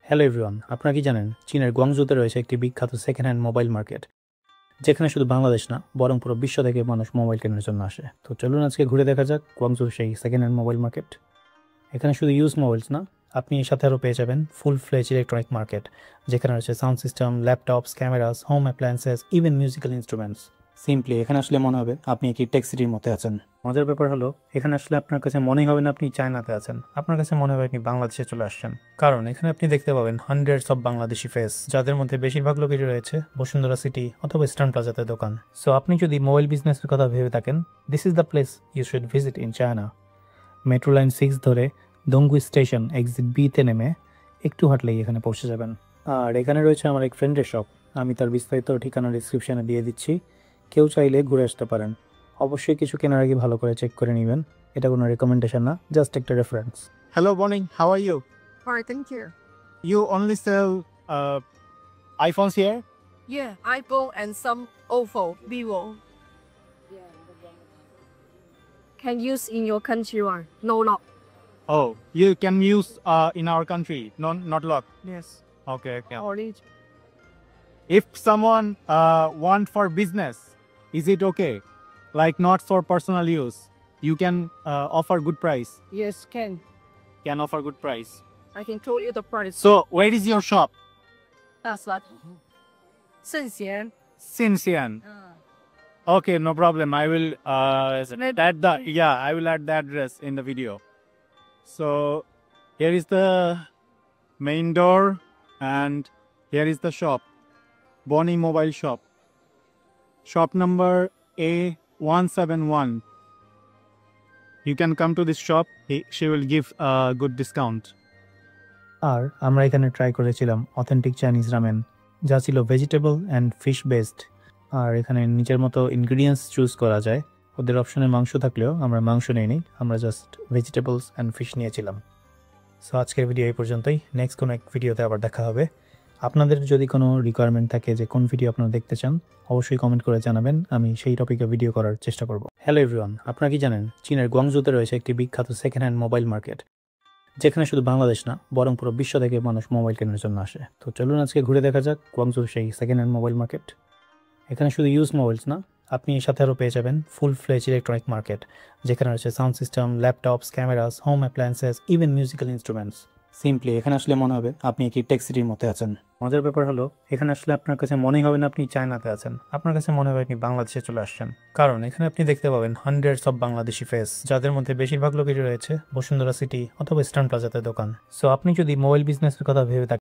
Hello everyone, আপনারা কি জানেন চীনের গুয়াংজুতে রয়েছে একটি বিখ্যাত সেকেন্ড হ্যান্ড মোবাইল মার্কেট, যেখানে শুধু বাংলাদেশ না বরং পুরো বিশ্ব থেকে মানুষ মোবাইল কেনার জন্য আসে। তো চলুন আজকে ঘুরে দেখা যাক গুয়াংজুর সেই সেকেন্ড হ্যান্ড মোবাইল মার্কেট। এখানে শুধু ইউজ মোবাইলস না, আপনি এর সাথে আরও পেয়ে যাবেন ফুল ফ্লেজ ইলেকট্রনিক মার্কেট, যেখানে রয়েছে sound system, laptops, cameras, home appliances, even musical instruments. Simply এখানে আসলে মনে হবে আপনি একটি টেক সিটির মধ্যে আছেন। মজার ব্যাপার হলো, এখানে আসলে আপনার কাছে মনেই হবে না আপনি চায়নাতে আছেন, আপনার কাছে মনে হবে আপনি বাংলাদেশে চলে আসছেন। কারণ এখানে আপনি দেখতে পাবেন হান্ড্রেডস অফ বাংলাদেশি ফেস, যাদের মধ্যে বেশিরভাগ লোকেরই রয়েছে বসুন্ধরা সিটি অথবা ইস্টার্ন প্লাজাতে দোকান। সো আপনি যদি মোবাইল বিজনেসের কথা ভেবে থাকেন, this is the place you should visit in China. Metro line 6 ধরে দোংগু স্টেশন এক্সিট বিতে নেমে একটু হাঁটলেই এখানে পৌঁছে যাবেন। আর এখানে রয়েছে আমার এক ফ্রেন্ডের শপ, আমি তার বিস্তারিত ঠিকানা ডিসক্রিপশানে দিয়ে দিচ্ছি, কেউ চাইলে ঘুরে আসতে পারেন। অবশ্যই কিছু কেনার আগে ভালো করে চেক করে নেবেন, এটা কোনো রেকমেন্ডেশন না, জাস্ট একটা reference. Hello, morning. How are you? Alright, thank you. You only sell iPhones here? Yeah, iPhone and some Oppo, Vivo. Can use in your country one? No lock. Oh, you can use in our country, not lock. Yes. Okay. Orange. If someone want for business, is it okay? Like not for personal use, you can offer good price. Yes, can. Can offer good price. I can tell you the price. So where is your shop? That's that. Shenzhen. Xinxian. Okay, no problem. I will add I will add the address in the video. So here is the main door and here is the shop. Bonnie Mobile Shop. Shop number A171. You can come to this shop. She will give a good discount. আর আমরা এখানে try করেছিলাম authentic Chinese ramen, যা ছিল vegetable and fish based. আর এখানে নিজের মতো ingredients choose করা যায়, ওদের অপশনে মাংস থাকলেও আমরা মাংস নিইনি, আমরা জাস্ট ভেজিটেবলস অ্যান্ড ফিশ নিয়েছিলাম। সো আজকের ভিডিও এই পর্যন্তই, নেক্সট কোনো এক ভিডিওতে আবার দেখা হবে। আপনাদের যদি কোনো রিকোয়ারমেন্ট থাকে যে কোন ভিডিও আপনারা দেখতে চান, অবশ্যই কমেন্ট করে জানাবেন, আমি সেই টপিকে ভিডিও করার চেষ্টা করব। হ্যালো এভরিওয়ান, আপনারা কি জানেন চীনের গুয়াংজুতে রয়েছে একটি বিখ্যাত সেকেন্ড হ্যান্ড মোবাইল মার্কেট, যেখানে শুধু বাংলাদেশ না বরং পুরো বিশ্ব থেকে মানুষ মোবাইল কেনার জন্য আসে। তো চলুন আজকে ঘুরে দেখা যাক গুয়াংজুর সেই সেকেন্ড হ্যান্ড মোবাইল মার্কেট। এখানে শুধু ইউজ মোবাইলস না, আপনি এর সাথে আরও পেয়ে যাবেন ফুল ফ্লেজ ইলেকট্রনিক মার্কেট, যেখানে রয়েছে sound system, laptops, cameras, home appliances, even musical instruments. Simply এখানে আসলে মনে হবে আপনি একটি টেক সিটির মধ্যে আছেন। মজার ব্যাপার হলো, এখানে আসলে আপনার কাছে মনেই হবে না আপনি চায়নাতে আছেন, আপনার কাছে মনে হবে আপনি বাংলাদেশে চলে আসছেন। কারণ এখানে আপনি দেখতে পাবেন হান্ড্রেডস অফ বাংলাদেশি ফেস, যাদের মধ্যে বেশিরভাগ লোকেরই রয়েছে বসুন্ধরা সিটি অথবা ইস্টার্ন প্লাজাতে দোকান। সো আপনি যদি মোবাইল বিজনেসের কথা ভেবে থাকেন,